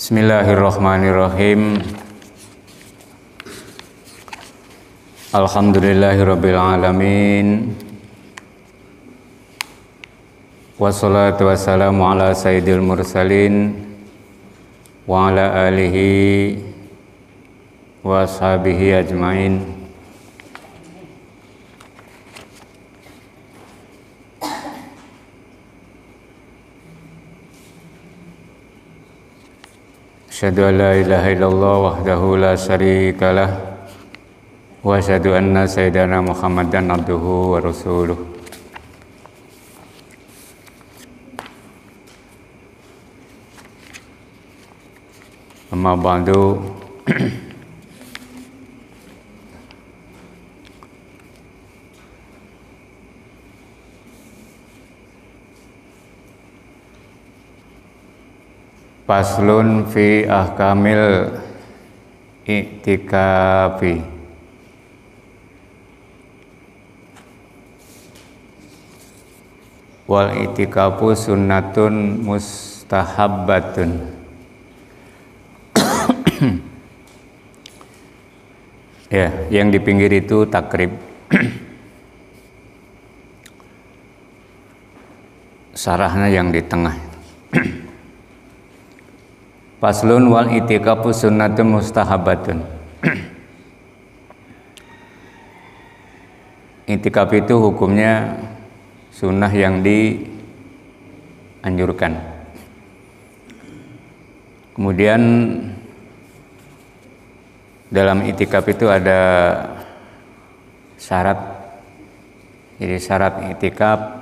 Bismillahirrahmanirrahim. Alhamdulillahirabbil alamin. Wassalatu wassalamu ala sayyidil mursalin wa ala alihi wa ashabihi ajmain. Asyhadu an la ilaha illallah wahdahu la syarika lah wa asyhadu anna sayyidana Muhammadan abduhu wa rasuluh. Amma ba'du. Faslun fi ahkamil i'tikafi. Wal i'tikafu sunnatun mustahabbatun. Ya, yang di pinggir itu takrib. Sarahnya yang di tengah. Faslun wal i'tikafu sunnatun mustahabatun. I'tikaf itu hukumnya sunnah yang dianjurkan. Kemudian dalam i'tikaf itu ada syarat. Jadi syarat i'tikaf,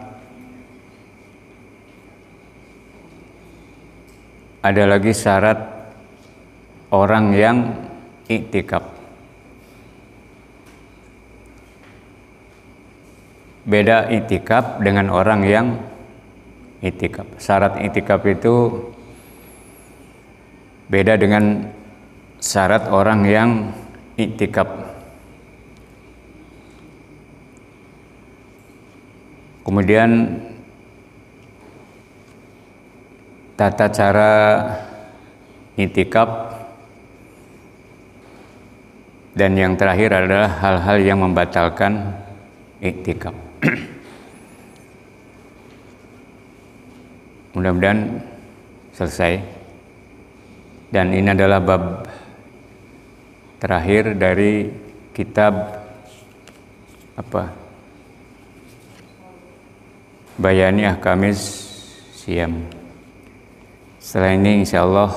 ada lagi syarat orang yang i'tikaf. Beda i'tikaf dengan orang yang i'tikaf. Syarat i'tikaf itu beda dengan syarat orang yang i'tikaf. Kemudian tata cara i'tikaf, dan yang terakhir adalah hal-hal yang membatalkan i'tikaf. Mudah-mudahan selesai. Dan ini adalah bab terakhir dari kitab Bayani Ahkamis Siyam. Setelah ini insya Allah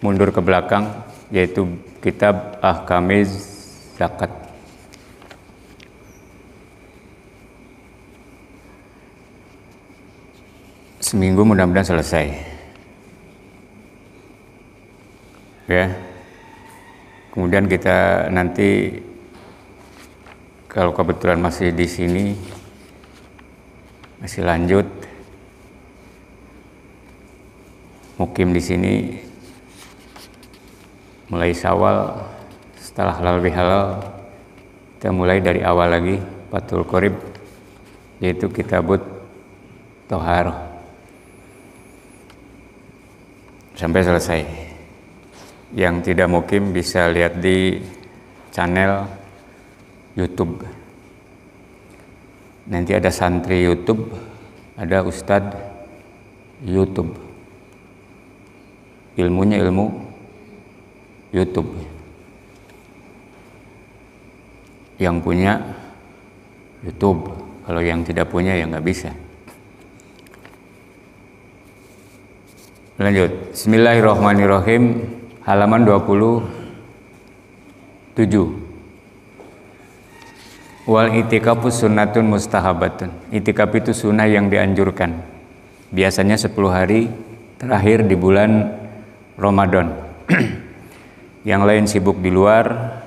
mundur ke belakang, yaitu kitab Ahkamiz Zakat. Seminggu mudah-mudahan selesai. Ya. Kemudian kita nanti kalau kebetulan masih di sini, masih lanjut mukim di sini mulai Syawal, setelah halal bihalal kita mulai dari awal lagi Fathul Qorib, yaitu kitabut Thaharah sampai selesai. Yang tidak mukim bisa lihat di channel YouTube. Nanti ada santri YouTube, ada ustadz YouTube. Ilmunya ilmu YouTube. Yang punya YouTube, kalau yang tidak punya ya nggak bisa. Lanjut. Bismillahirrahmanirrahim. Halaman 27. Wal i'tikafu sunnatun mustahabatun. I'tikaf itu sunnah yang dianjurkan. Biasanya 10 hari terakhir di bulan Ramadan. Yang lain sibuk di luar,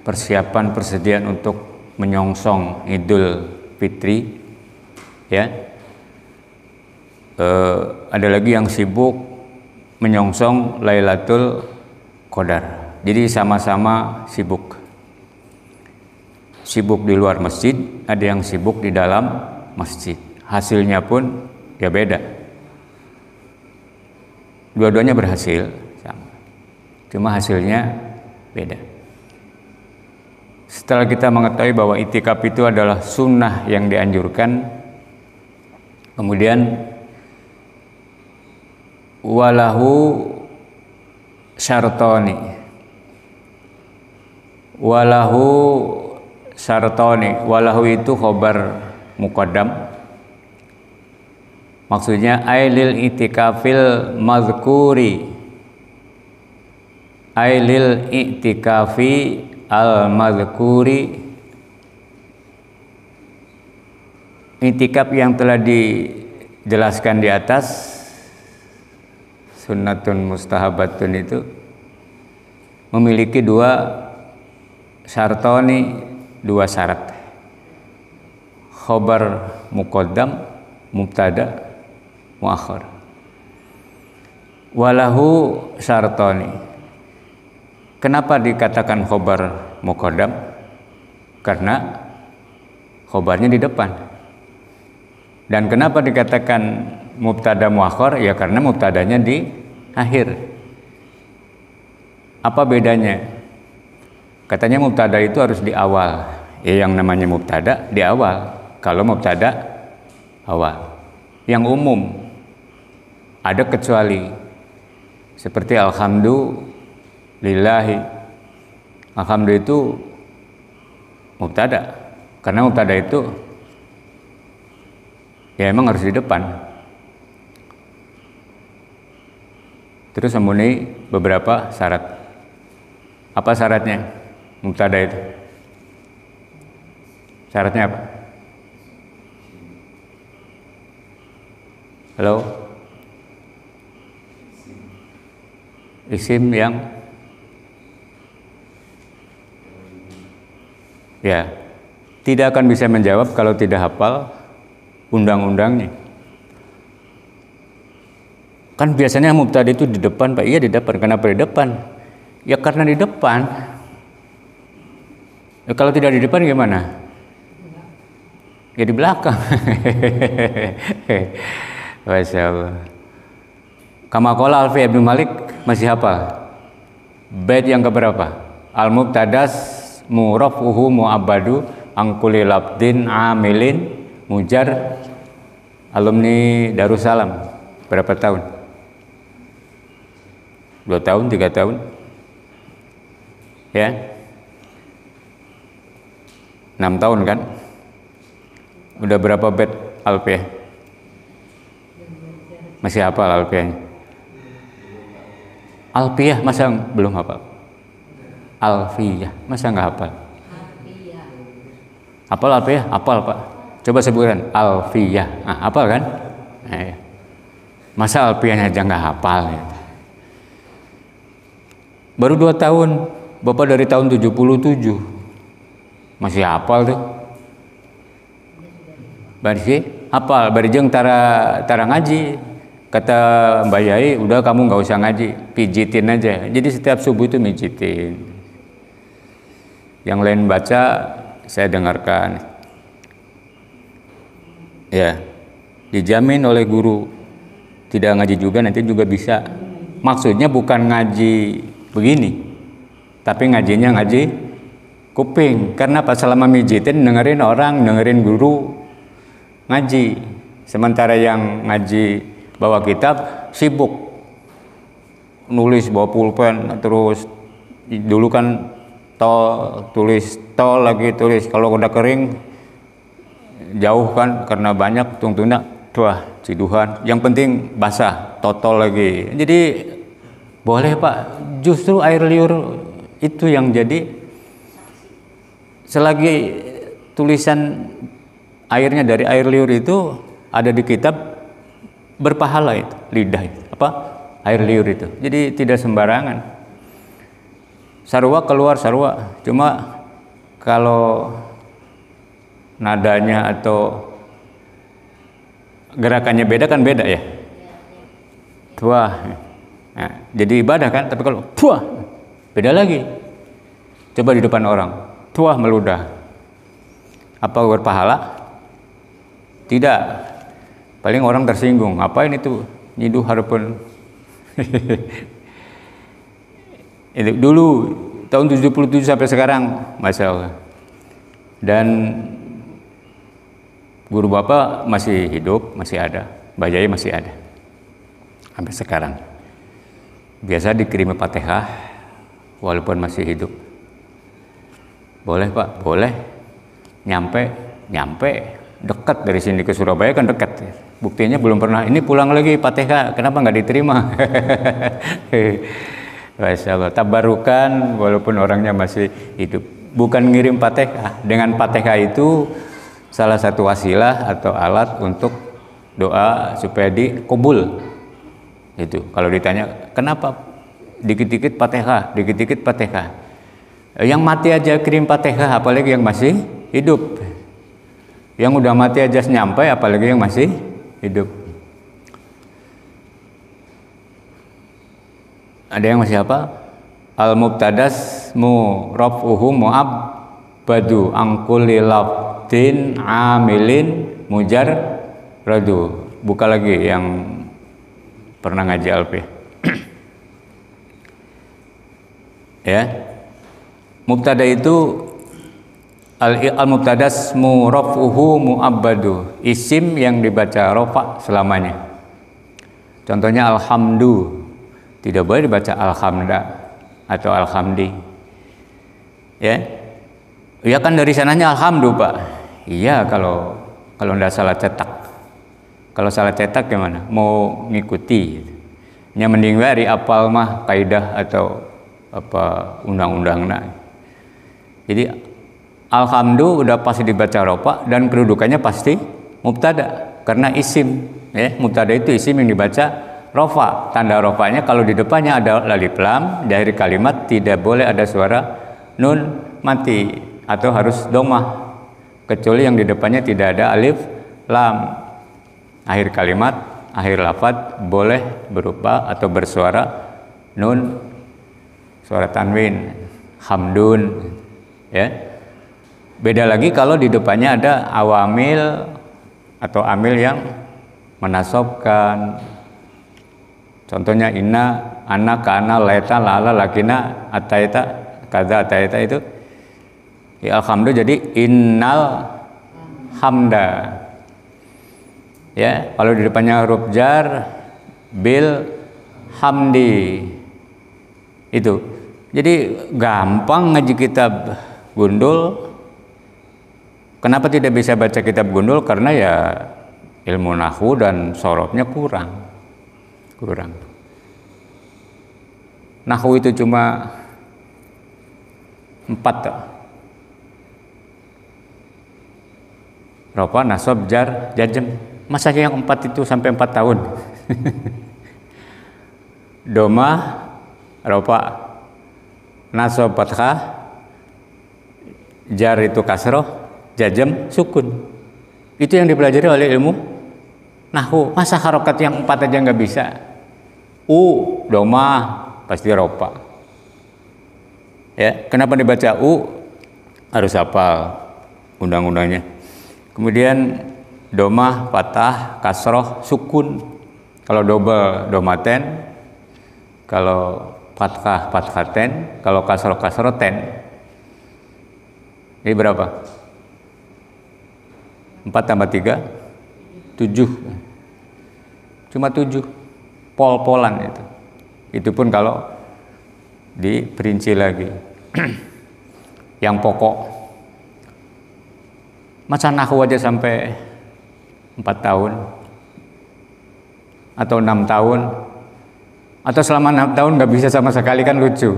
persiapan persediaan untuk menyongsong Idul Fitri, ya. Ada lagi yang sibuk menyongsong Lailatul Qadar. Jadi sama-sama sibuk. Sibuk di luar masjid, ada yang sibuk di dalam masjid. Hasilnya pun ya beda. Dua-duanya berhasil sama. Cuma hasilnya beda. Setelah kita mengetahui bahwa itikaf itu adalah sunnah yang dianjurkan, kemudian walahu syartoni. Walahu itu khobar muqaddam. Maksudnya ailil itikafil mazkuri. Ailil itikafi al-mazkuri, itikaf yang telah dijelaskan di atas, sunnatun mustahabatun, itu memiliki dua syarat. Khobar muqaddam, mubtada, muakhar. Walahu syartoni. Kenapa dikatakan khobar muqaddam? Karena khobarnya di depan. Dan kenapa dikatakan mubtada muakhar? Ya karena mubtadanya di akhir. Apa bedanya? Katanya mubtada itu harus di awal. Yang namanya mubtada di awal. Kalau mubtada awal. Yang umum ada kecuali. Seperti alhamdulillahi. Alhamdulillah itu mubtada. Karena mubtada itu ya emang harus di depan. Terus memenuhi beberapa syarat. Apa syaratnya? Mubtada itu. Syaratnya apa? Halo? Isim yang ya tidak akan bisa menjawab kalau tidak hafal undang-undangnya. Kan biasanya mubtada itu di depan, Pak. Iya di depan. Kenapa di depan? Ya karena di depan. Ya, kalau tidak di depan gimana? Ya di belakang. Masya Allah. Kama qala Alfi Ibnu Malik, masih hafal? Bait yang keberapa? Al-mubtadas murafuhu mu'abbadu angkuli labdin amilin mujar. Alumni Darussalam berapa tahun? 2 tahun, 3 tahun? Ya, 6 tahun kan? Udah berapa bait Alfiah? Masih hafal Alfiahnya? Alfiah masa belum hafal? Alfiah masa nggak hafal? Hafal Alfiah? Hafal Pak. Coba sebutkan Alfiah. Nah, hafal kan? Nah, ya. Masa Alfiahnya aja nggak hafal ya? Baru 2 tahun, Bapak dari tahun 77 masih hafal tuh. Masih hafal, barijeng tara ngaji. Kata Mbak Yai, udah kamu nggak usah ngaji, pijitin aja. Jadi setiap subuh itu mijitin. Yang lain baca, saya dengarkan. Ya, dijamin oleh guru. Tidak ngaji juga nanti juga bisa. Maksudnya bukan ngaji begini, tapi ngajinya ngaji kuping. Karena pas selama mijitin dengerin orang, dengerin guru ngaji. Sementara yang ngaji bawa kitab sibuk nulis bawa pulpen, terus dulu kan tulis lagi tulis, kalau udah kering jauh kan karena banyak tungtuna tuh ciduhan, yang penting basah totol lagi. Jadi boleh Pak, justru air liur itu yang jadi, selagi tulisan airnya dari air liur itu ada di kitab, berpahala itu, lidah itu, apa? Air liur itu. Jadi tidak sembarangan. Sarwa keluar sarwa. Cuma kalau nadanya atau gerakannya beda kan beda ya. Tuah. Nah, jadi ibadah kan, tapi kalau tuah beda lagi. Coba di depan orang, tuah meludah. Apa berpahala? Tidak. Paling orang tersinggung, ngapain itu nyiduh harapun Itu dulu tahun 77 sampai sekarang, Masya Allah. Dan guru bapak masih hidup, masih ada, Mbah Jaya masih ada sampai sekarang. Biasa dikirimi Fatihah walaupun masih hidup. Boleh Pak, boleh. Nyampe dekat dari sini ke Surabaya kan dekat. Buktinya belum pernah, ini pulang lagi Fatihah, kenapa nggak diterima? Masya Allah, tabarukan walaupun orangnya masih hidup. Bukan ngirim Fatihah, dengan Fatihah itu salah satu wasilah atau alat untuk doa supaya dikabul. Itu kalau ditanya kenapa dikit-dikit Fatihah, dikit-dikit Fatihah. Yang mati aja kirim Fatihah, apalagi yang masih hidup. Yang udah mati aja nyampe, apalagi yang masih hidup. Ada yang masih apa? Al-mubtadas raf'uhu mu'abbadu angkulli lafdin amilin mujar radu. Buka lagi yang pernah ngaji Alfi. Ya. Mubtada itu al-mubtadas raf'uhu mu'abbadu, isim yang dibaca rafa selamanya. Contohnya alhamdu, tidak boleh dibaca alhamda atau alhamdi. Ya. Ya kan dari sananya alhamdu, Pak. Iya kalau enggak salah cetak. Kalau salah cetak gimana? Mau ngikuti. Nya mending dari apal mah kaidah atau apa undang-undangna. Jadi alhamdu udah pasti dibaca rafa dan kedudukannya pasti mubtada karena isim, ya. Mubtada itu isim yang dibaca rafa. Tanda rafanya kalau di depannya ada alif lam, di akhir kalimat tidak boleh ada suara nun mati atau harus domah. Kecuali yang di depannya tidak ada alif lam. Akhir kalimat, akhir lafaz boleh berupa atau bersuara nun, suara tanwin, hamdun. Ya, beda lagi kalau di depannya ada awamil atau amil yang menasobkan. Contohnya inna, ana, kana, laita, lala, lakina, ataita, kaza, ataita itu. Ya, alhamdulillah jadi innal hamda. Ya, kalau di depannya huruf jar bil hamdi. Itu. Jadi gampang ngaji kitab gundul. Kenapa tidak bisa baca kitab gundul? Karena ya ilmu nahwu dan sorofnya kurang. Nahwu itu cuma 4 rafa, nasab, jar, jazm. Masa yang 4 itu sampai 4 tahun? Doma, rafa, nasab, fathah, jar itu kasroh, jazm sukun. Itu yang dipelajari oleh ilmu nahwu. Masa harokat yang 4 aja nggak bisa? Doma pasti ropa. Ya, kenapa dibaca harus hafal undang-undangnya. Kemudian doma, fathah, kasroh, sukun. Kalau double domaten, kalau fathah fathaten, kalau kasroh ten. Ini berapa? 4 tambah 3 7. Cuma 7. Pol-polan itu. Itu pun kalau diperinci lagi. Yang pokok. Masa nahwu aja sampai 4 tahun atau 6 tahun atau selama 6 tahun nggak bisa sama sekali, kan lucu,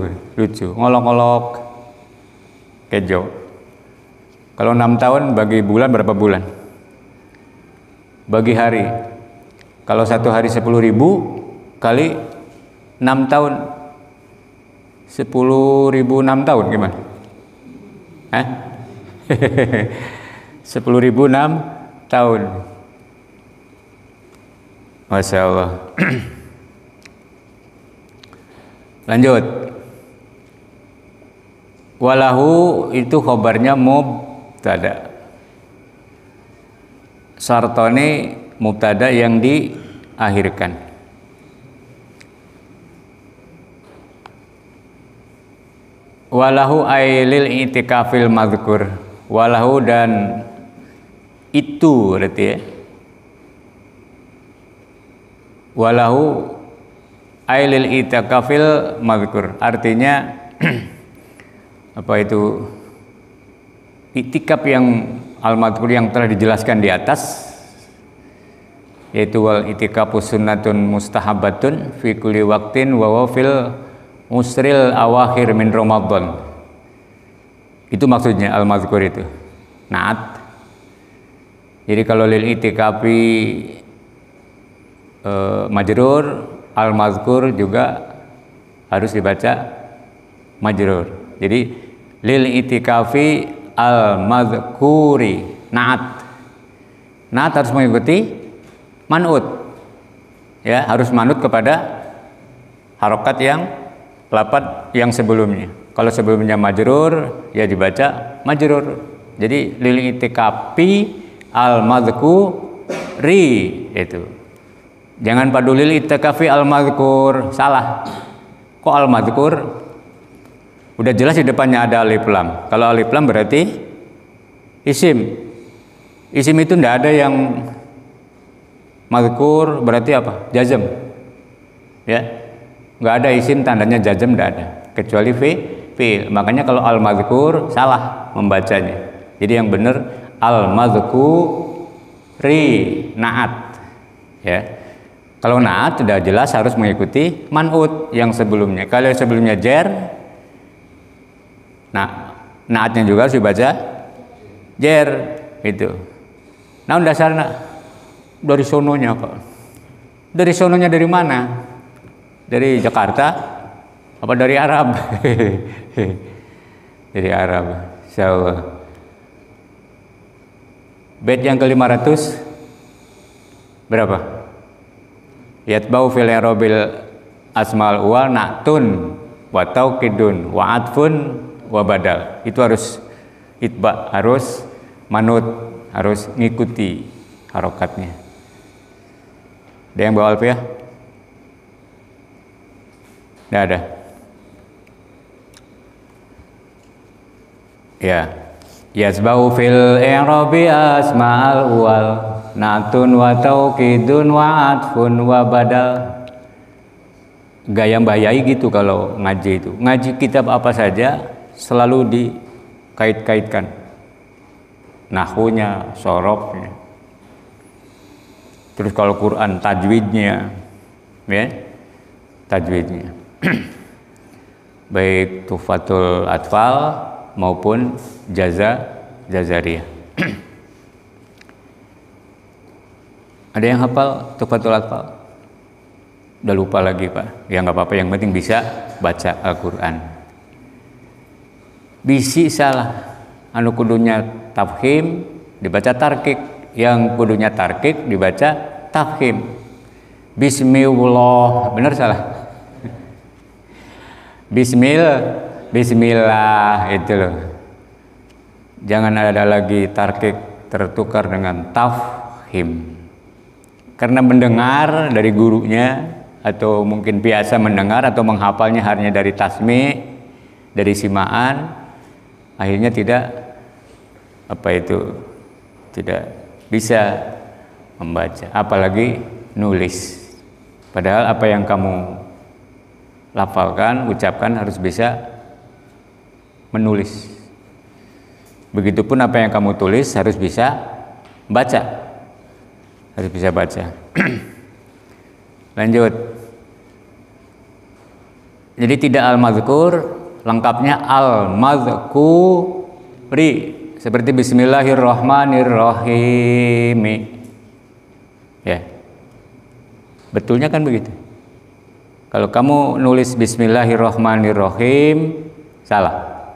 ngolok-ngolok kejo. Kalau 6 tahun bagi bulan berapa bulan? Bagi hari. Kalau 1 hari 10.000 kali 6 tahun. 10.000 6 tahun gimana? 10.000 6 tahun. Masya Allah. Lanjut. Walahu itu khobarnya mubtada. Sartoni mubtada yang diakhirkan. Walahu ailil itikafil madhkur. Walahu dan itu berarti ya. Walahu ailil itikafil madhkur. Artinya apa itu? Itikaf yang al-madhkur yang telah dijelaskan di atas, yaitu wal itikafu sunnatun mustahabatun fi kulli waqtin wa fil musril awakhir min Ramadan. Itu maksudnya al-madhkur itu. Naat. Jadi kalau lil itikafi majrur, al-madhkur juga harus dibaca majrur. Jadi lil itikafi al-madhkuri naat. Naat harus mengikuti man'ut. Ya, harus manut kepada harokat yang lafadz yang sebelumnya. Kalau sebelumnya majrur, ya dibaca majrur. Jadi lil itikafi al-madhkuri itu. Jangan padu lil itikafi al-madhkur, salah. Kok al-madhkur? Udah jelas di depannya ada alif lam. Kalau alif lam berarti isim. Isim itu tidak ada yang madhkur berarti apa? Jazm. Ya. Nggak ada isim tandanya jazm, tidak ada. Kecuali fi'il. Makanya kalau al-madhkur salah membacanya. Jadi yang benar al-madhkuri naat. Ya. Kalau naat sudah jelas harus mengikuti man'ut yang sebelumnya. Kalau sebelumnya jer, nah, naatnya juga harus dibaca jer itu. Nah, dasarnya dari sononya Pak. Dari sononya dari mana? Dari Jakarta apa dari Arab? Dari Arab. Insyaallah. Bait yang ke-500 berapa? Yatbau fil i'rabil asmal wal na'tun wa tauqidun wa atfun wa badal. Itu harus itba, harus manut, harus ngikuti harokatnya. Ada yang bawa alfiah? Tidak ada. Ya. Yasbau fil i'rabi asma'al wal natun wa tauqidun wa atfun wa badal. Gaya Mbah Yai gitu kalau ngaji itu. Ngaji kitab apa saja selalu dikait-kaitkan. Nahwunya, sorofnya. Terus kalau Quran tajwidnya, ya. Tajwidnya. Baik Tuhfatul Atfal maupun Jazariyah. Ada yang hafal Tuhfatul Atfal? Udah lupa lagi Pak. Ya nggak apa-apa, yang penting bisa baca Al-Quran. Bisi salah. Anu kudunya tafkhim dibaca tarkik. Yang kudunya tarkik dibaca tafkhim. Bismillah, benar salah? Bismillah itu loh. Jangan ada lagi tarkik tertukar dengan tafkhim. Karena mendengar dari gurunya atau mungkin biasa mendengar atau menghafalnya hanya dari tasmi, dari simaan, akhirnya tidak bisa membaca, apalagi nulis. Padahal apa yang kamu lafalkan, ucapkan harus bisa menulis. Begitupun apa yang kamu tulis harus bisa baca. Harus bisa baca. Lanjut. Jadi tidak al-madhkur, lengkapnya al-madhkuri. Seperti bismillahirrahmanirrahim. Ya. Betulnya kan begitu. Kalau kamu nulis bismillahirrahmanirrahim, salah.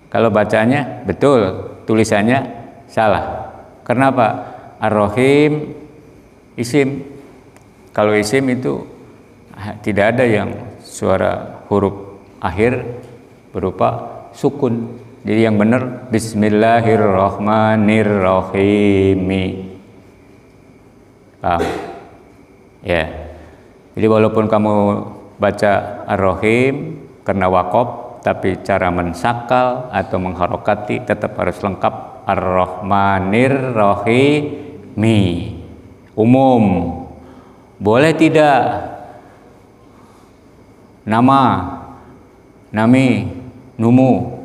Kalau bacanya betul, tulisannya salah. Kenapa? Ar-Rahim isim. Kalau isim itu tidak ada yang suara huruf akhir berupa sukun. Jadi yang benar bismillahirrahmanirrahim. Paham? Ya. Jadi walaupun kamu baca Ar-Rahim karena waqaf, tapi cara mensakal atau mengharokati tetap harus lengkap. Ar-Rahmanir Rahimi. Umum. Boleh tidak nama, nami, numu?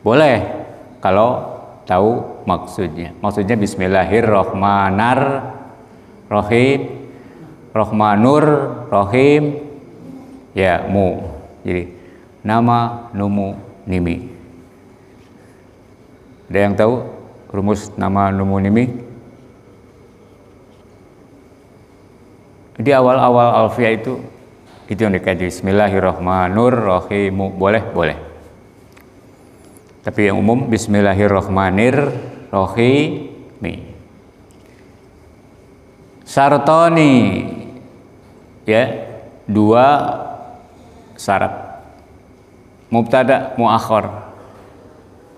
Boleh kalau tahu maksudnya. Maksudnya Bismillahirrahmanirrahim, Rahmanur Rahim, ya mu. Jadi nama, numu, nimi. Ada yang tahu rumus nama, numu, nimi? Di awal-awal alfiah itu yang dikaji. Bismillahirrahmanirrahim. Boleh? Boleh. Tapi yang umum Bismillahirrahmanirrahim. Sartoni, ya, dua syarat. Mubtada muakhar.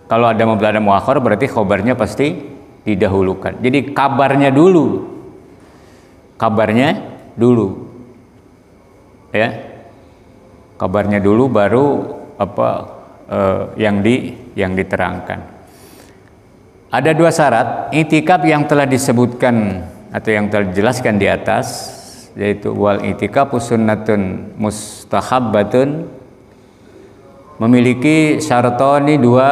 Kalau ada mubtada muakhar berarti khobarnya pasti didahulukan. Jadi kabarnya dulu. Kabarnya dulu. Ya. Kabarnya dulu baru yang diterangkan. Ada dua syarat i'tikaf yang telah disebutkan atau yang telah dijelaskan di atas, yaitu wal i'tikafu sunnatun mustahabbatun, memiliki syartoni, dua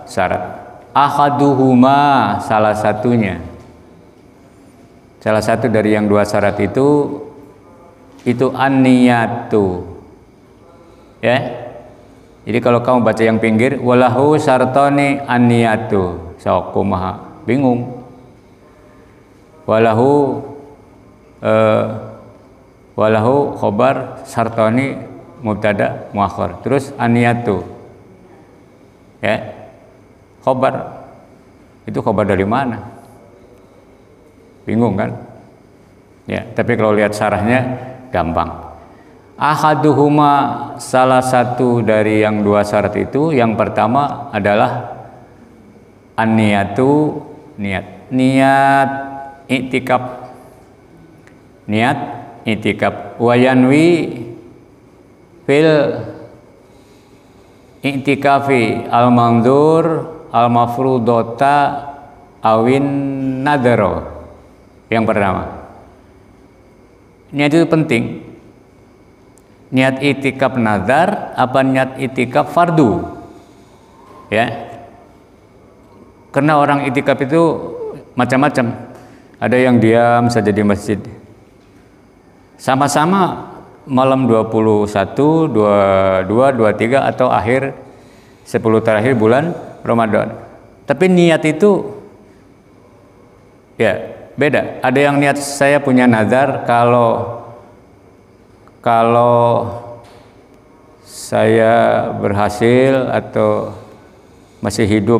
syarat. Ahaduhuma, salah satunya. Salah satu dari yang dua syarat itu an-niyatu. Ya. Jadi kalau kamu baca yang pinggir, walahu syartoni an-niyatu, sok kumaha bingung. Walahu khobar syartoni mubtada muakhar. Terus an-niyatu. Ya. Khobar. Itu khobar dari mana? Bingung kan? Ya, tapi kalau lihat syarahnya gampang. Ahaduhuma, salah satu dari yang dua syarat itu, yang pertama adalah an-niyatu, niat i'tikaf. Niat i'tikaf wa yanwi fil i'tikafi al-manzur al-mafrudota awin nadaro. Yang pertama, niat itu penting. Niat i'tikaf nazar apa niat i'tikaf fardu? Ya. Karena orang i'tikaf itu macam-macam. Ada yang diam saja di masjid. Sama-sama malam 21, 22, 23 atau akhir 10 terakhir bulan Ramadan. Tapi niat itu ya beda. Ada yang niat, saya punya nazar kalau saya berhasil atau masih hidup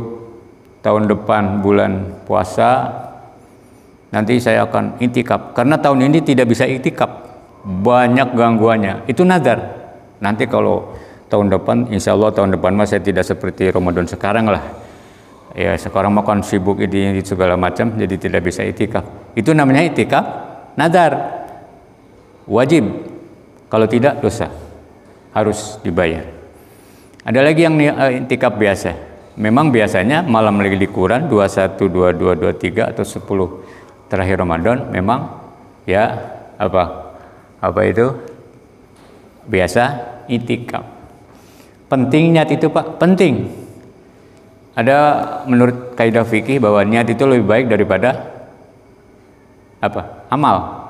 tahun depan bulan puasa, nanti saya akan i'tikaf. Karena tahun ini tidak bisa i'tikaf, banyak gangguannya. Itu nazar. Nanti kalau tahun depan, insya Allah tahun depan saya tidak seperti Ramadan sekarang lah. Ya sekarang makan sibuk ini segala macam, jadi tidak bisa i'tikaf. Itu namanya i'tikaf nazar. Wajib. Kalau tidak dosa, harus dibayar. Ada lagi yang i'tikaf biasa. Memang biasanya malam lagi di Quran 21, 22, 23 atau 10 terakhir Ramadan memang ya apa itu biasa i'tikaf. Penting niat itu Pak, penting. Ada menurut kaidah fikih bahwa niat itu lebih baik daripada amal.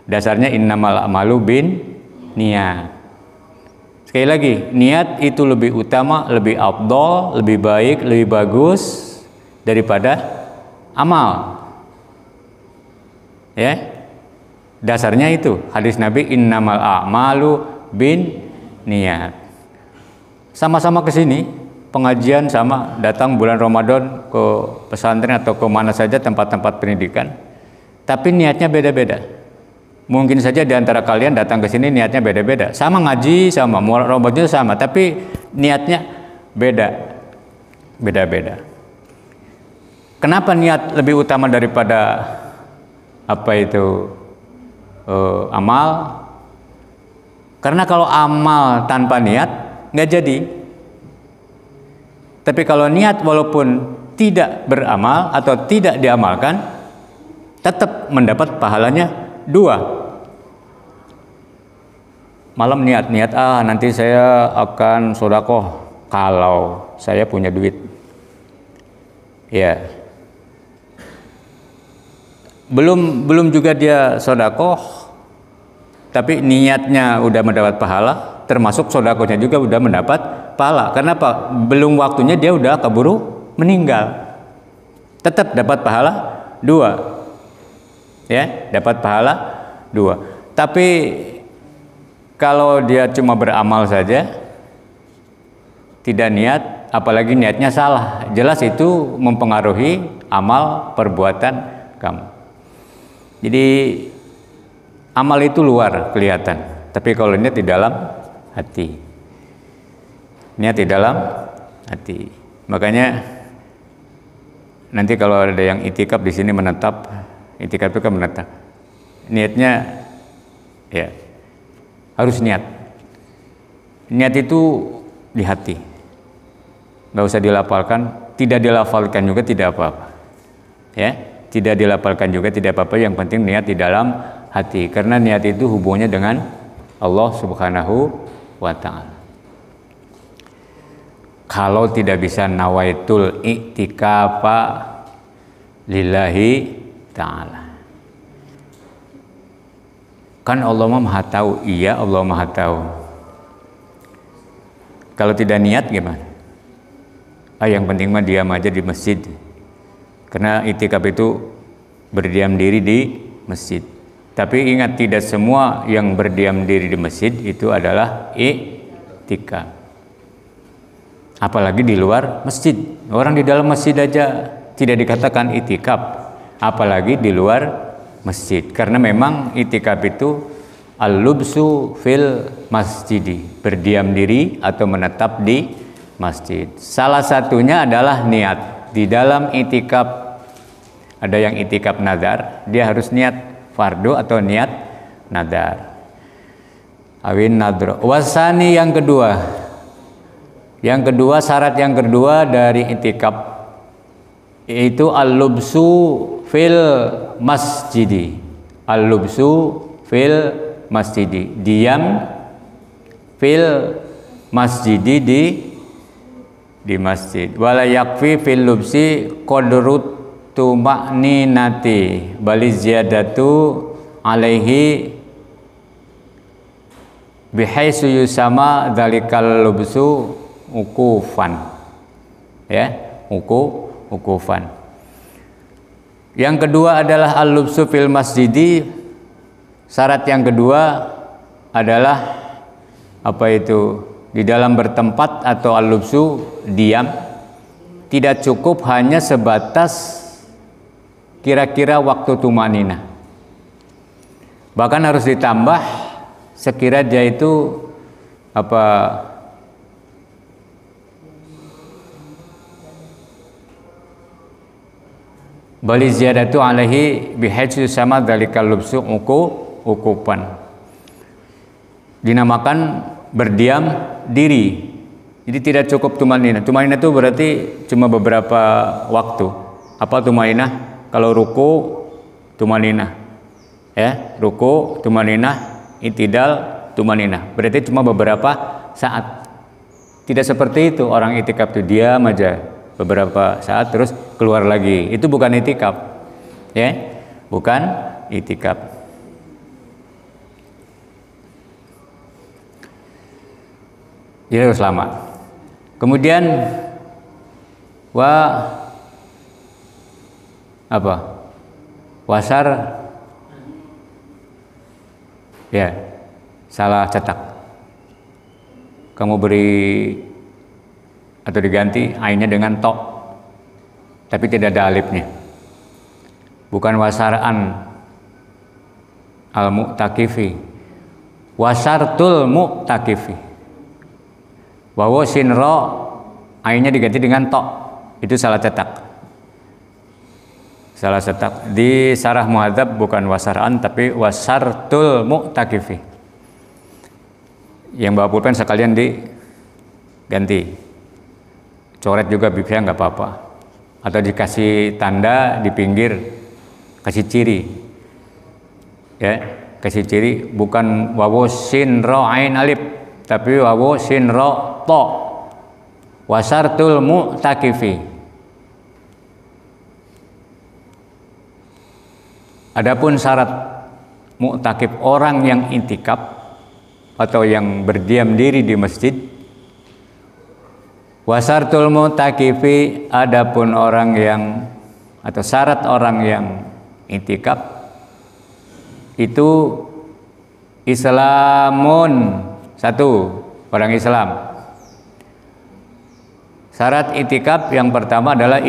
Dasarnya innamal a'malu bin niat. Sekali lagi, niat itu lebih utama, lebih afdol, lebih baik, lebih bagus daripada amal. Ya. Dasarnya itu hadis Nabi innamal a'malu bin niat. Sama-sama ke sini pengajian, sama datang bulan Ramadan ke pesantren atau ke mana saja tempat-tempat pendidikan, tapi niatnya beda-beda. Mungkin saja di antara kalian datang ke sini niatnya beda-beda. Sama ngaji, sama Ramadan sama, tapi niatnya beda-beda. Kenapa niat lebih utama daripada amal? Karena kalau amal tanpa niat nggak jadi. Tapi kalau niat walaupun tidak beramal atau tidak diamalkan, tetap mendapat pahalanya 2. Malam niat nanti saya akan sedekah kalau saya punya duit. Ya. Belum juga dia sedekah, tapi niatnya udah mendapat pahala, termasuk sedekahnya juga udah mendapat pahala. Karena apa? Belum waktunya dia udah keburu meninggal. Tetap dapat pahala 2. Ya, dapat pahala 2. Tapi kalau dia cuma beramal saja, tidak niat, apalagi niatnya salah, jelas itu mempengaruhi amal perbuatan kamu. Jadi amal itu luar kelihatan, tapi kalau niat di dalam hati, niat di dalam hati. Makanya nanti kalau ada yang itikaf di sini menetap, itikaf itu kan menetap, niatnya ya harus niat. Niat itu di hati, nggak usah dilafalkan, tidak dilafalkan juga tidak apa-apa. Ya, tidak dilafalkan juga tidak apa-apa. Yang penting niat di dalam hati, karena niat itu hubungannya dengan Allah Subhanahu wa Ta'ala. Kalau tidak bisa nawaitul i'tikafa lillahi ta'ala, kan Allah Maha tahu. Iya, Allah Maha tahu. Kalau tidak niat gimana? Yang penting mah diam aja di masjid. Karena i'tikaf itu berdiam diri di masjid. Tapi ingat, tidak semua yang berdiam diri di masjid itu adalah i'tikaf. Apalagi di luar masjid. Orang di dalam masjid aja tidak dikatakan i'tikaf, apalagi di luar masjid. Karena memang i'tikaf itu al-lubsu fil masjidi, berdiam diri atau menetap di masjid. Salah satunya adalah niat. Di dalam i'tikaf ada yang i'tikaf nazar, dia harus niat fardu atau niat nazar. Awin nadro. Wasani yang kedua. Yang kedua, syarat yang kedua dari i'tikaf yaitu al-lubsu fil masjidi. Al-lubsu fil masjidi, diam fil masjidi di masjid. Wala yakfi fil lubsi qadrut tuma'ninati bali ziyadatu alaihi bihaitsu yusama dzalikal lubsu ukufan. Ya, ukufan. Yang kedua adalah al-lubsu fil masjidi. Syarat yang kedua adalah apa itu? Di dalam bertempat atau al-lubsu diam. Tidak cukup hanya sebatas kira-kira waktu tumanina. Bahkan harus ditambah sekira dia itu apa? Bali ziyadatu alaihi bihaitsu sama dzalikal lubsu ukupan. Dinamakan berdiam diri. Jadi tidak cukup tumanina. Tumanina itu berarti cuma beberapa waktu. Apa tumanina? Kalau ruku tumanina. Ya, ruku tumanina, i'tidal tumanina. Berarti cuma beberapa saat. Tidak seperti itu orang i'tikaf itu diam aja beberapa saat terus keluar lagi. Itu bukan i'tikaf. Ya, bukan i'tikaf. Jadi harus lama. Kemudian wasar ya salah cetak. Kamu beri atau diganti ainnya dengan to, tapi tidak ada alifnya. Bukan wasar'an al-mu'takifi, wasartul mu'takifi. Wawo sinro ainnya diganti dengan to, itu salah cetak. Salah cetak di Syarah Muhadzab, bukan wasar'an tapi wasartul mu'takifi. Yang bawa pulpen sekalian ganti. Coret juga bisa nggak apa-apa. Atau dikasih tanda di pinggir, kasih ciri. Ya, kasih ciri bukan wawu sin ro ain alif, tapi wawu sin ro to. Wasartul mu'takifi. Adapun syarat mu'takif, orang yang intikaf atau yang berdiam diri di masjid. Wasartul mu'takifi, adapun orang yang atau syarat orang yang intikaf itu Islamun, satu, orang Islam. Syarat intikaf yang pertama adalah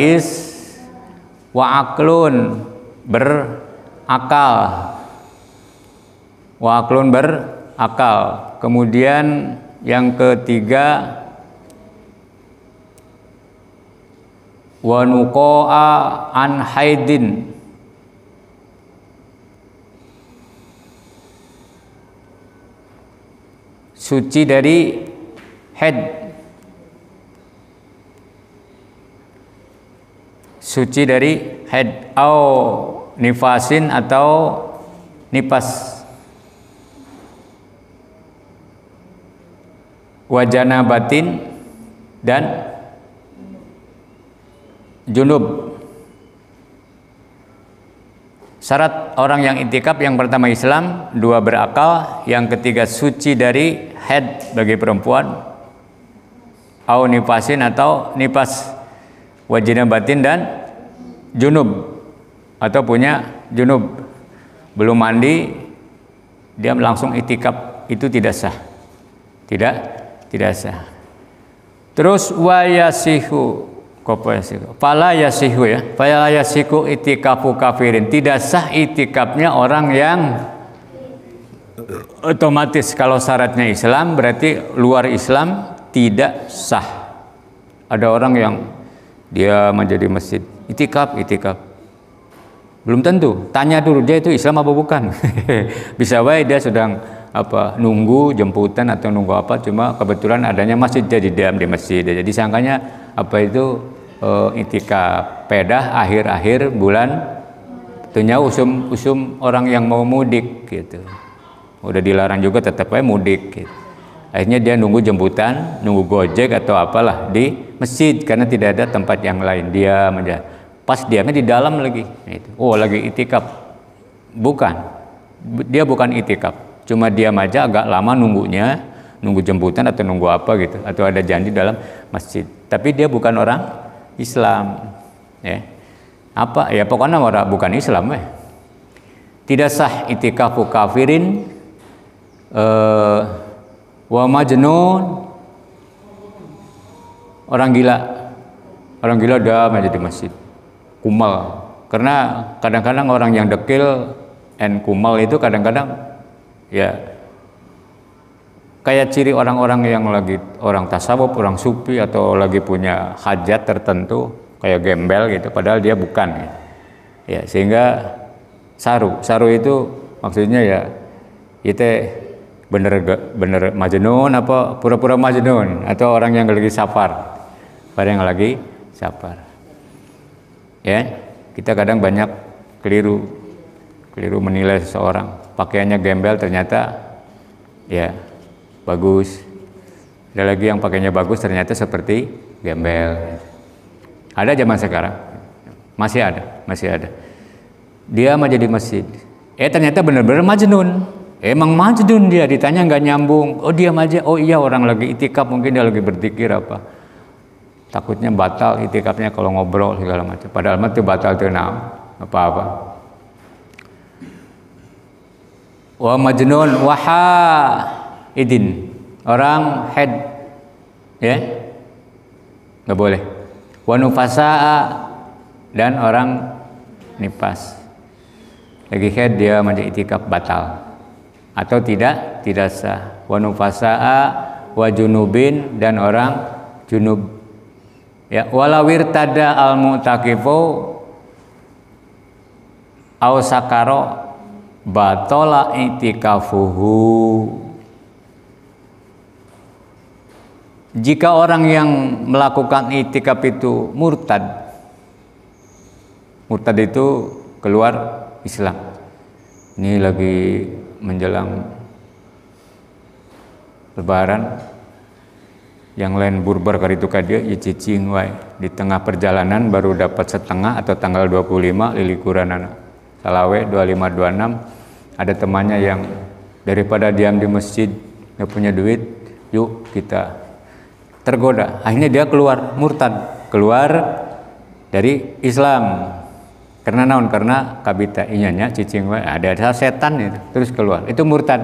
wa aklun, berakal. Wa aklun, berakal. Kemudian yang ketiga wa nuqa'a an haidin, suci dari haid, suci dari haid, au nifasin atau nipas, wajana batin dan junub. Syarat orang yang intikaf yang pertama Islam, dua berakal, yang ketiga suci dari haid bagi perempuan, au nifasin atau nipas, wajina batin dan junub atau punya junub, belum mandi dia langsung intikaf, itu tidak sah, tidak sah. Terus wayasihu, fala yasihu, ya, fala yasihu itikafu kafirin, tidak sah itikafnya orang yang otomatis kalau syaratnya Islam berarti luar Islam tidak sah. Ada orang yang dia menjadi masjid itikaf, belum tentu, tanya dulu dia itu Islam apa bukan. Bisa baik dia sedang nunggu jemputan atau nunggu apa, cuma kebetulan adanya masjid, jadi diam di masjid, jadi sangkanya itikaf pedah akhir-akhir bulan, tentunya usum orang yang mau mudik gitu, udah dilarang juga tetap aja mudik gitu. Akhirnya dia nunggu jemputan, nunggu gojek atau apalah di masjid karena tidak ada tempat yang lain, dia pas diamnya di dalam lagi gitu. Oh lagi itikaf, bukan, dia bukan itikaf, cuma diam aja agak lama nunggunya, nunggu jemputan atau nunggu apa gitu, atau ada janji dalam masjid, tapi dia bukan orang Islam, ya. Pokoknya orang bukan Islam, ya. Tidak sah itikafu kafirin, wa majnun, orang gila dah menjadi masjid, kumal. Karena kadang-kadang orang yang dekil dan kumal itu kadang-kadang ya kayak ciri orang-orang yang lagi orang tasawuf, orang sufi atau lagi punya hajat tertentu, kayak gembel gitu, padahal dia bukan ya. Sehingga saru itu maksudnya ya itu bener majnun apa pura-pura majnun, atau orang yang lagi safar, ya. Kita kadang banyak keliru menilai seseorang, pakaiannya gembel ternyata ya bagus, ada lagi yang pakainya bagus ternyata seperti gembel. Ada zaman sekarang, masih ada. Dia mau jadi masjid, ternyata benar-benar majnun. Emang majnun dia, ditanya nggak nyambung. Oh diam aja. Oh iya, orang lagi itikaf, mungkin dia lagi berpikir apa. Takutnya batal itikafnya kalau ngobrol segala macam. Padahal mah itu batal tenang apa-apa. Wa majnun waha idin, orang haid, ya nggak boleh. Wa nufasaa, dan orang nipas, lagi haid dia menjadi itikaf batal atau tidak sah. Wa nufasaa wa junubin, dan orang junub, ya. Walawir tada al mu'takifu au sakaro batola itikafuhu. jika orang yang melakukan i'tikaf itu murtad, murtad itu keluar Islam. Ini lagi menjelang Lebaran, yang lain burbar kali itu kadia ya cicing wae di tengah perjalanan baru dapat setengah atau tanggal 25 lilikuranana salawe 25 26 ada temannya yang daripada diam di masjid nggak punya duit, yuk kita tergoda, akhirnya dia keluar murtad, keluar dari Islam. Karena naon? Karena kabita inyanya cicing wae ada setan itu terus keluar, itu murtad.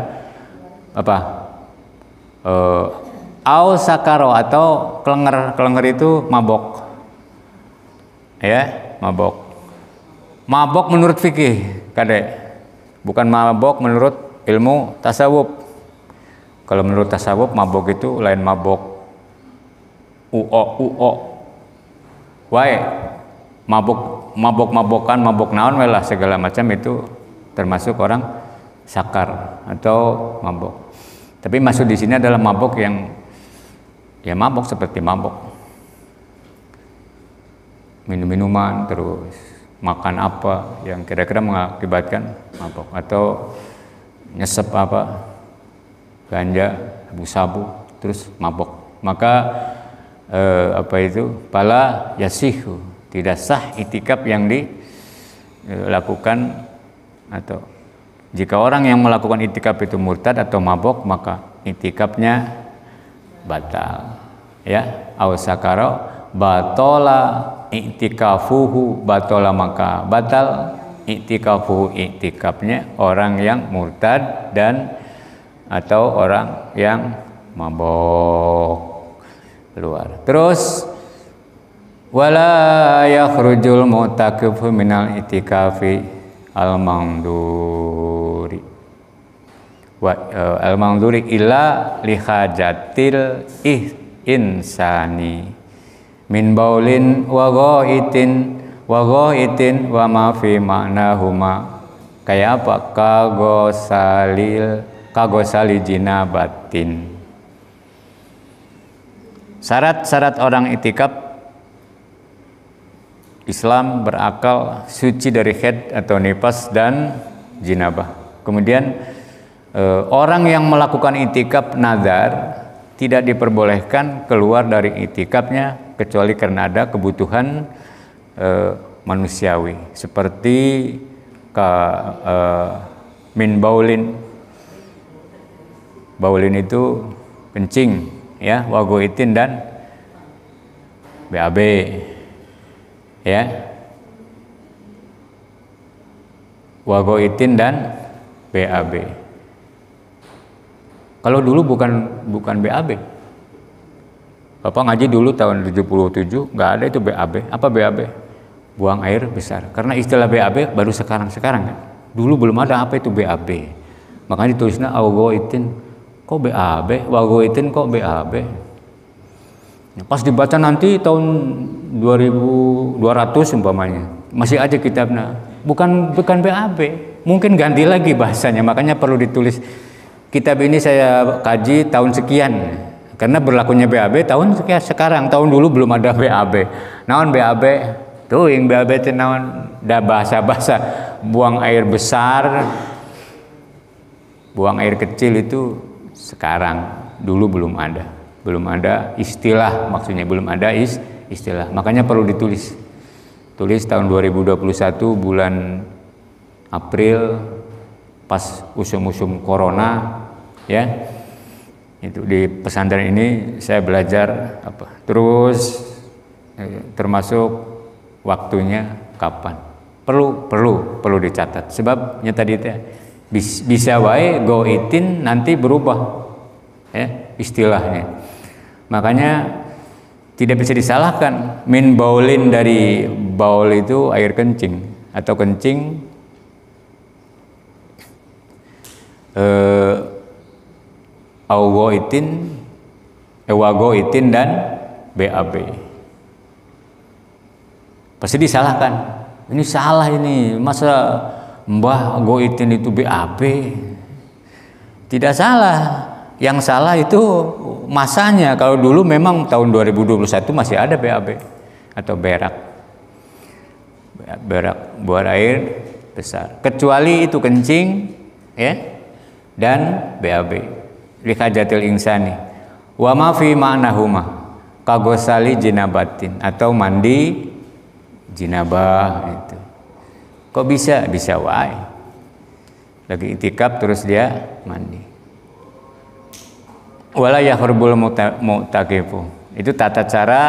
Apa? Au sakaro atau kelenger itu mabok. Ya, mabok. Mabok menurut fikih, Kade. Bukan mabok menurut ilmu tasawuf. Kalau menurut tasawuf mabok itu lain mabok uo. Wae. Mabok-mabokan, mabok naon lah segala macam itu termasuk orang sakar atau mabok. Tapi maksud di sini adalah mabok yang ya mabok seperti mabok. Minum-minuman terus makan apa yang kira-kira mengakibatkan mabok atau nyesep apa ganja, sabu terus mabok. Maka apa itu? Pala yasihu, tidak sah i'tikaf yang dilakukan, atau jika orang yang melakukan i'tikaf itu murtad atau mabok maka i'tikafnya batal. Ya, au sakara batola i'tikafuhu, batola maka batal i'tikafuhu, i'tikafnya orang yang murtad dan atau orang yang mabok keluar. Terus wala yakhrujul mu'takifu minal i'tikafi al-mangduri al-mangduri illa lihajatil insani min baulin wa ghaitin wa ma fi ma'nahuma. Kayak apa? Kagosali jinabatin. Syarat-syarat orang i'tikaf Islam berakal, suci dari haid atau nifas dan jinabah. Kemudian orang yang melakukan i'tikaf nazar tidak diperbolehkan keluar dari i'tikafnya kecuali karena ada kebutuhan manusiawi seperti min baulin. Baulin itu kencing, ya, wagoitin dan BAB. Ya, wagoitin dan BAB. Kalau dulu bukan BAB. Bapak ngaji dulu tahun 77 nggak ada itu BAB. Apa BAB? Buang air besar. Karena istilah BAB baru sekarang kan. Dulu belum ada apa itu BAB. Makanya ditulisnya wagoitin. Kok BAB? Wagoitin kok BAB? Pas dibaca nanti tahun 2200 umpamanya masih aja kitabnya bukan BAB, mungkin ganti lagi bahasanya. Makanya perlu ditulis kitab ini saya kaji tahun sekian karena berlakunya BAB tahun sekian. Sekarang tahun dulu belum ada BAB. Naon BAB tuh yang BAB itu naon da bahasa buang air besar, buang air kecil itu sekarang, dulu belum ada istilah, maksudnya belum ada istilah. Makanya perlu tulis tahun 2021 bulan April pas usum-usum corona, ya. Itu di pesantren ini saya belajar apa. Terus termasuk waktunya kapan. Perlu dicatat. Sebabnya tadi bisa wae goitin nanti berubah, ya, istilahnya. Makanya tidak bisa disalahkan min baulin, dari baul itu air kencing atau kencing wagoitin dan BAB. Pasti disalahkan. Ini salah ini, masa Mbah goitin itu BAB? Tidak salah. yang salah itu masanya. Kalau dulu memang tahun 2021 masih ada BAB atau berak buang air besar, kecuali itu kencing ya dan BAB likajatil insani wa ma fi ma'nahuma kagosali jinabatin atau mandi jinabah itu. Kok bisa wae lagi itikaf terus dia mandi. Wala yakhrbul mu'takifu, itu tata cara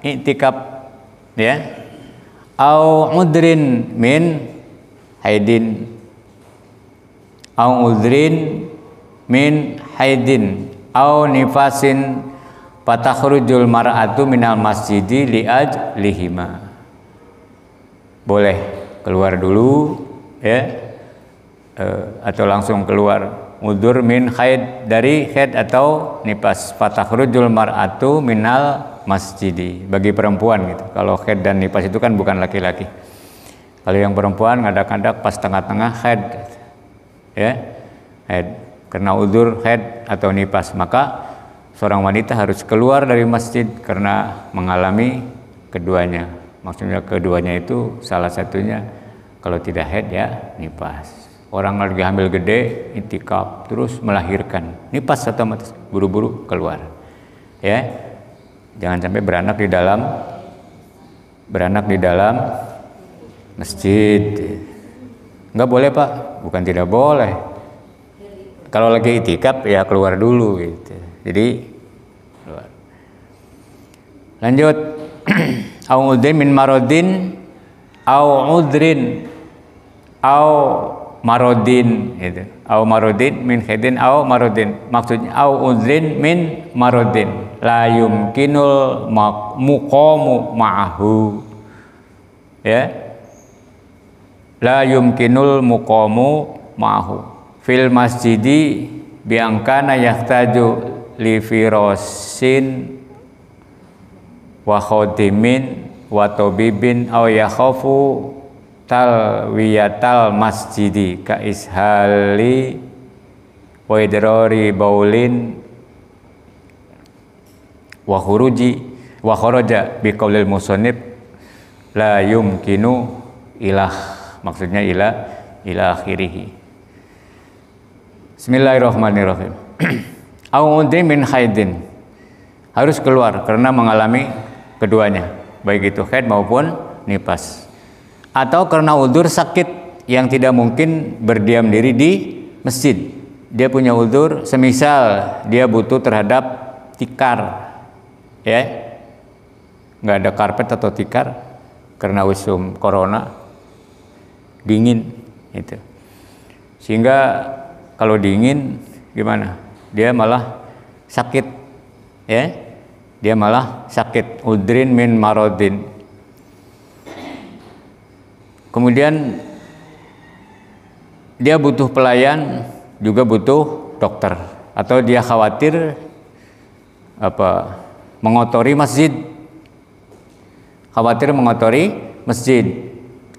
iktikaf ya. Au udrin min haidin, au udrin min haidin, au nifasin fatakhrujul mar'atu minal masjidi liajlihima. Boleh keluar dulu ya, atau langsung keluar. Udur min haid, dari haid atau nifas. Fatakhrujul mar'atu minal masjidi, bagi perempuan gitu. Kalau haid dan nifas itu kan bukan laki-laki. Kalau yang perempuan ngadak-ngadak pas tengah-tengah haid ya, haid karena udur haid atau nifas, maka seorang wanita harus keluar dari masjid karena mengalami keduanya. Maksudnya keduanya itu salah satunya kalau tidak haid ya nifas. Orang lagi hamil gede, itikaf, terus melahirkan, nifas otomatis buru-buru keluar. Ya, jangan sampai beranak di dalam masjid. Enggak boleh Pak, bukan tidak boleh. Kalau lagi itikaf ya keluar dulu gitu. Jadi keluar. Lanjut. Au udrin min marodin, au udrin, au marodin itu, au marodin min khidin, au marodin, maksudnya au udrin min marodin la yumkinul muqamu ma'ahu ya, la yumkinul muqamu ma'ahu fil masjidi biangkana yahtaju li firasin wa khodimin wa tabibin aw yakhafu talwiyatal masjidi ka ishali wa idrari baulin wa kharaja bi qaulil musannif la yumkinu ilah, maksudnya ila akhirih. Bismillahirrahmanirrahim. A'udzu min haidin, harus keluar karena mengalami keduanya, baik itu haid maupun nifas. Atau karena udzur sakit yang tidak mungkin berdiam diri di masjid. Dia punya udzur, semisal dia butuh terhadap tikar, ya, nggak ada karpet atau tikar karena usum corona, dingin itu. Sehingga kalau dingin gimana? Dia malah sakit, ya, dia malah sakit. Udrin min marodin. Kemudian dia butuh pelayan, juga butuh dokter, atau dia khawatir mengotori masjid,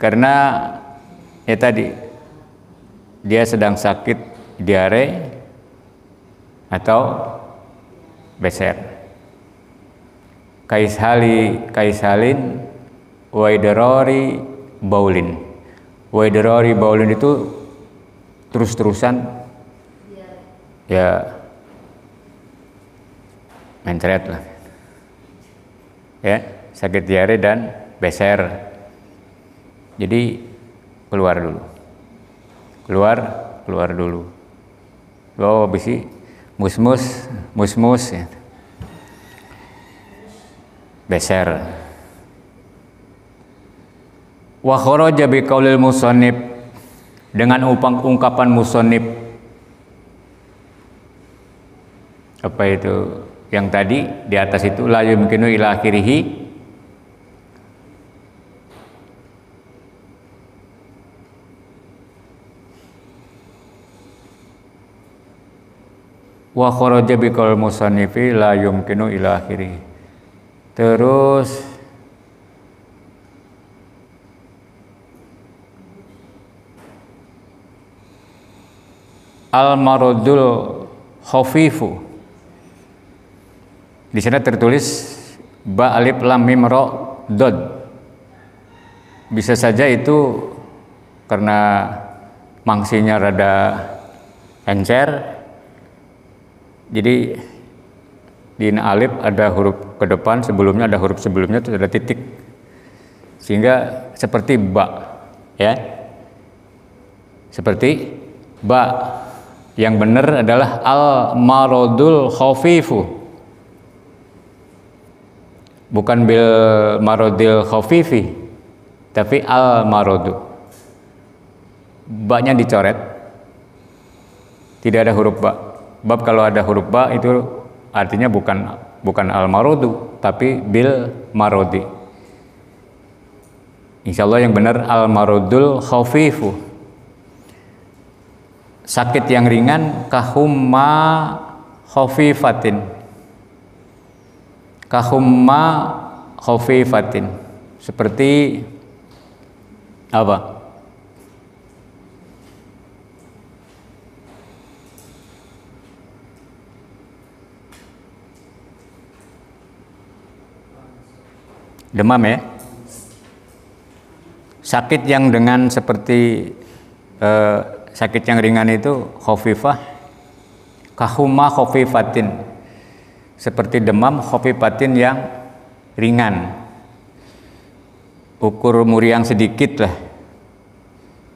karena ya tadi dia sedang sakit diare atau beser. Kaisalin waidarori baulin. Waidarori baulin itu terus-terusan ya mencret lah, ya, sakit diare dan beser. Jadi keluar dulu. Oh, bisi musmus ya. Beser. Wa kharaja bi qaulil musannif, dengan ungkapan musannif. Apa itu yang tadi di atas itu, la yumkinu ila akhirih. Wa kharaja bi qaulil musannifi la yumkinu ila akhirih. Terus al maradul khafifu. Di sana tertulis ba alif lam mim ra dad. Bisa saja itu karena mangsinya rada encer, jadi di alif ada huruf ke depan, sebelumnya ada huruf sebelumnya itu ada titik, sehingga seperti ba, ya, seperti ba. Yang benar adalah al marodul khafifu, bukan bil marodil khafifi, tapi al marodu. Ba-nya dicoret, tidak ada huruf ba. Bab kalau ada huruf ba itu artinya bukan al marodu, tapi bil marodi. Insya Allah yang benar al marodul khafifu. Sakit yang ringan kahumma khafifatin. Kahumma khafifatin. Seperti apa? Demam, ya. Sakit yang dengan seperti sakit yang ringan itu khafifah, kahuma khafifatin, seperti demam khafifatin yang ringan, ukur muriang sedikit lah.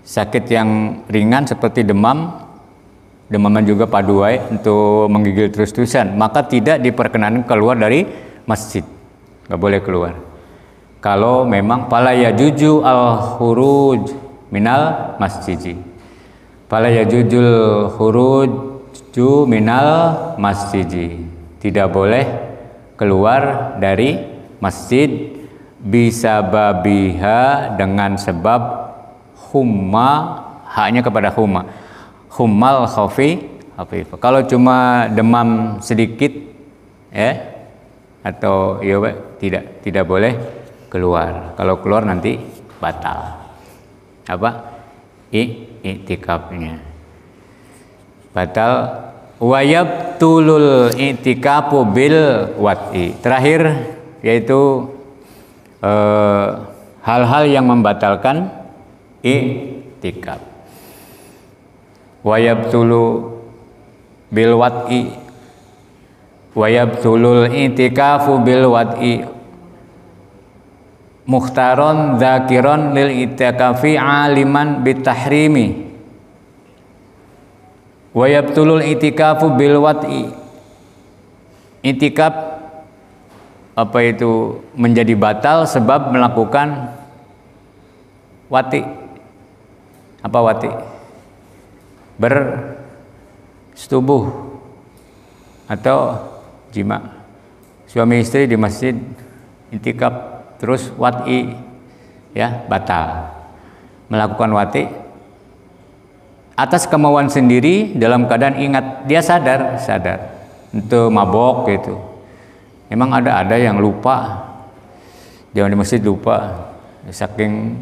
Sakit yang ringan seperti demaman juga paduai untuk menggigil terus-terusan, maka tidak diperkenankan keluar dari masjid, nggak boleh keluar. Kalau memang fala yajuju al khuruj minal masjid. Fala yajujul khuruju minal masjid. Tidak boleh keluar dari masjid bisa babiha dengan sebab humma, haknya kepada humma. Hummal khafif. Kalau cuma demam sedikit, ya, atau ya tidak boleh keluar. Kalau keluar nanti batal. Apa? I'tikafnya batal. Wayabtulul i'tikafu bil wat'i. Terakhir yaitu hal-hal yang membatalkan i'tikaf. Wayabtulu bil wat'i. Wayabtulul i'tikafu bil wat'i mukhtaron dzakiron lil itikafi aliman bitahrimi. Wa yabtulul itikafu bil wat'i. Itikaf apa itu menjadi batal sebab melakukan wati. Apa wati? Bersetubuh atau jima. Suami istri di masjid itikaf terus wat'i, ya, batal. Melakukan wat'i atas kemauan sendiri dalam keadaan ingat, dia sadar untuk mabok gitu. Memang ada yang lupa, jangan di masjid lupa, saking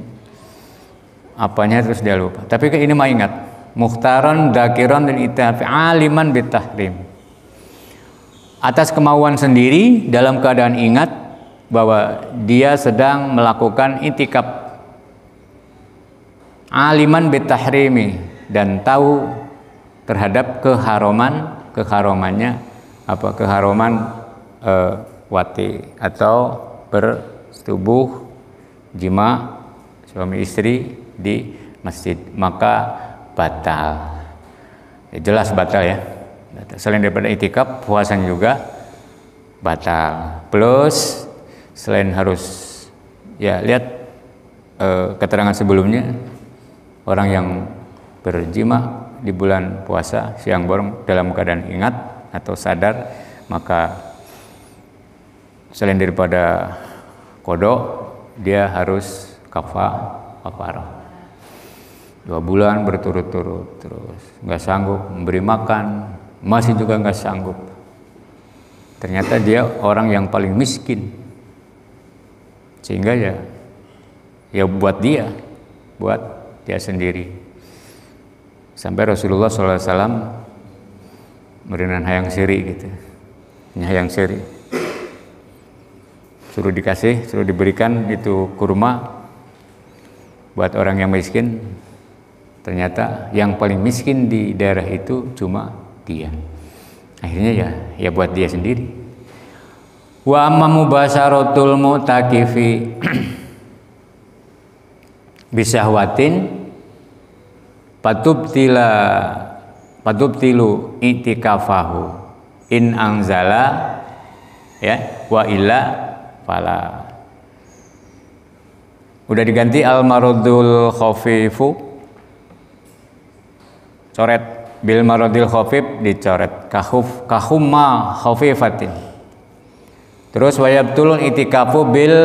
apanya terus dia lupa. Tapi ini mah ingat, mukhtaron dakiron dan itafi aliman bitahrim. Atas kemauan sendiri dalam keadaan ingat bahwa dia sedang melakukan itikaf, aliman bitahrimi, dan tahu terhadap keharamannya apa, keharaman wati atau bersetubuh jima suami istri di masjid, maka batal. Ya, jelas batal, ya. Selain daripada itikaf, puasanya juga batal. Plus selain harus, ya, lihat keterangan sebelumnya, orang yang berjima di bulan puasa siang bolong dalam keadaan ingat atau sadar, maka selain daripada kodok, dia harus kafarah 2 bulan berturut-turut, terus nggak sanggup memberi makan, masih juga nggak sanggup. Ternyata dia orang yang paling miskin, sehingga ya buat dia sendiri. Sampai Rasulullah SAW meureunnan hayang seri gitu. Hayang seri. Suruh diberikan itu kurma buat orang yang miskin. Ternyata yang paling miskin di daerah itu cuma dia. Akhirnya ya buat dia sendiri. Wa amma mubasharatul mu'takifi bisahwatin patubtilu i'tikafahu in anzala ya wa illa fala. Udah diganti al maradul khafifu, coret bil maradil khafif, dicoret kahumma khafifatin. Terus wayabtulun itikafu bil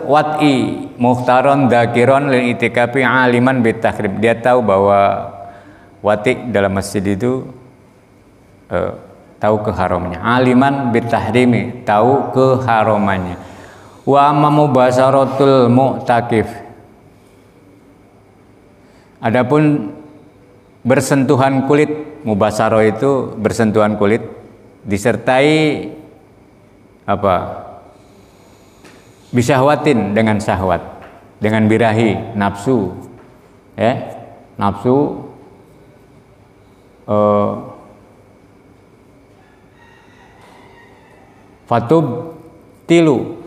wat'i muhtaron dakiron lil itikafi aliman bitahrib. Dia tahu bahwa wati dalam masjid itu tahu keharamannya. Aliman bitahrimi, tahu keharamannya. Wa amma mubasharatul mu'takif, adapun bersentuhan kulit, mubasyarah itu bersentuhan kulit disertai apa? Bisyahwatin, dengan syahwat, dengan birahi, nafsu, ya, nafsu, fatub tilu,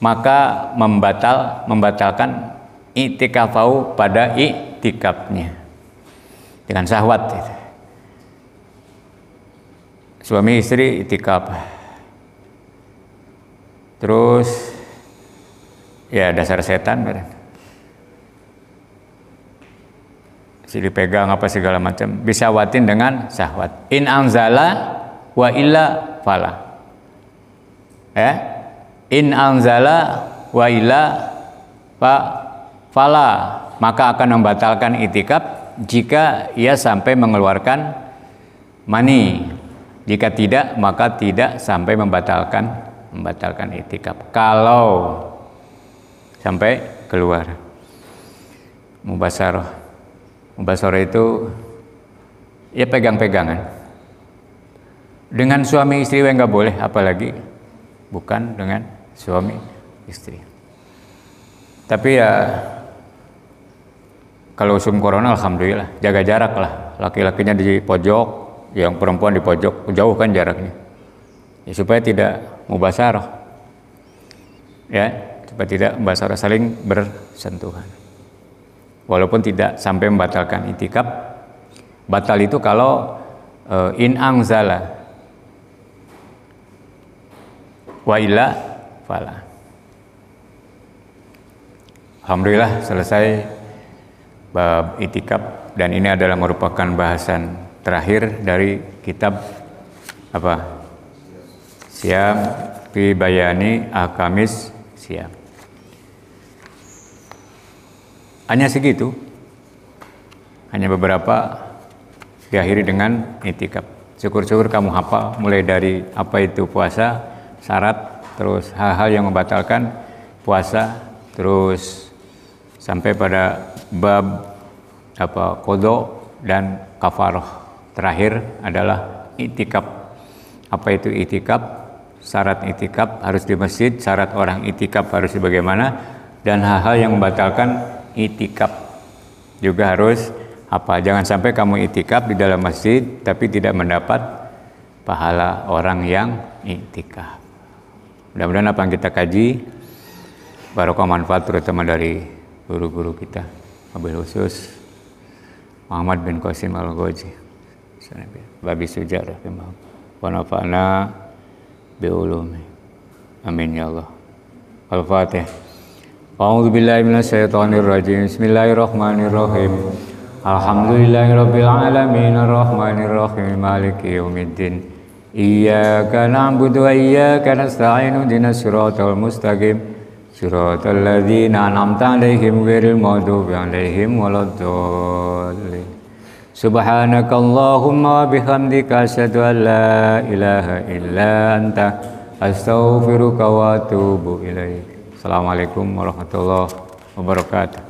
maka membatalkan i'tikafau pada i'tikafnya dengan syahwat. Suami istri i'tikaf, terus ya dasar setan si dipegang apa segala macam, bisyahwatin dengan syahwat. In anzala wa illa fala, ya. In anzala wa illa fala, maka akan membatalkan itikaf jika ia sampai mengeluarkan mani. Jika tidak, maka tidak sampai membatalkan itikaf. Kalau sampai keluar. Mubasyarah itu ya pegang-pegangan. Dengan suami istri enggak boleh, apalagi bukan dengan suami istri. Tapi ya kalau usum corona alhamdulillah jaga jarak lah, laki-lakinya di pojok, yang perempuan di pojok, jauh kan jaraknya ya, supaya tidak mubasyarah, ya, supaya tidak mubasyarah, saling bersentuhan walaupun tidak sampai membatalkan itikaf. Batal itu kalau in anzala wa illa fala. Alhamdulillah selesai bab itikaf, dan ini adalah merupakan bahasan terakhir dari kitab apa? Siyam fi bayani ahkamis siyam. Hanya segitu. Hanya beberapa diakhiri dengan itikaf. Syukur-syukur kamu hafal mulai dari apa itu puasa, syarat, terus hal-hal yang membatalkan puasa, terus sampai pada bab apa qada dan kafarah. Terakhir adalah itikaf. Apa itu itikaf? Syarat itikaf harus di masjid, syarat orang itikaf harus bagaimana, dan hal-hal yang membatalkan itikaf juga harus apa. Jangan sampai kamu itikaf di dalam masjid tapi tidak mendapat pahala orang yang itikaf. Mudah-mudahan apa yang kita kaji barokah manfaat, terutama dari guru-guru kita, wabil khusus Muhammad bin Qasim Al-Ghazi, Babi Sujar, wa nafa'na bi ulumi. Amin ya Allah. Al-Fatihah. A'udzu billahi minasyaitonir rajim. Bismillahirrahmanirrahim. Alhamdulillahirabbil alamin arrahmanir rahim maliki yaumiddin. Iyyaka na'budu wa iyyaka nasta'in ihdinas siratal mustaqim. Siratal ladzina an'amta 'alaihim ghairil maghdubi 'alaihim waladdallin. Subhanakallahumma wa bihamdika asyhadu an la ilaha illa anta astaghfiruka wa atubu ilaik. Assalamualaikum warahmatullahi wabarakatuh.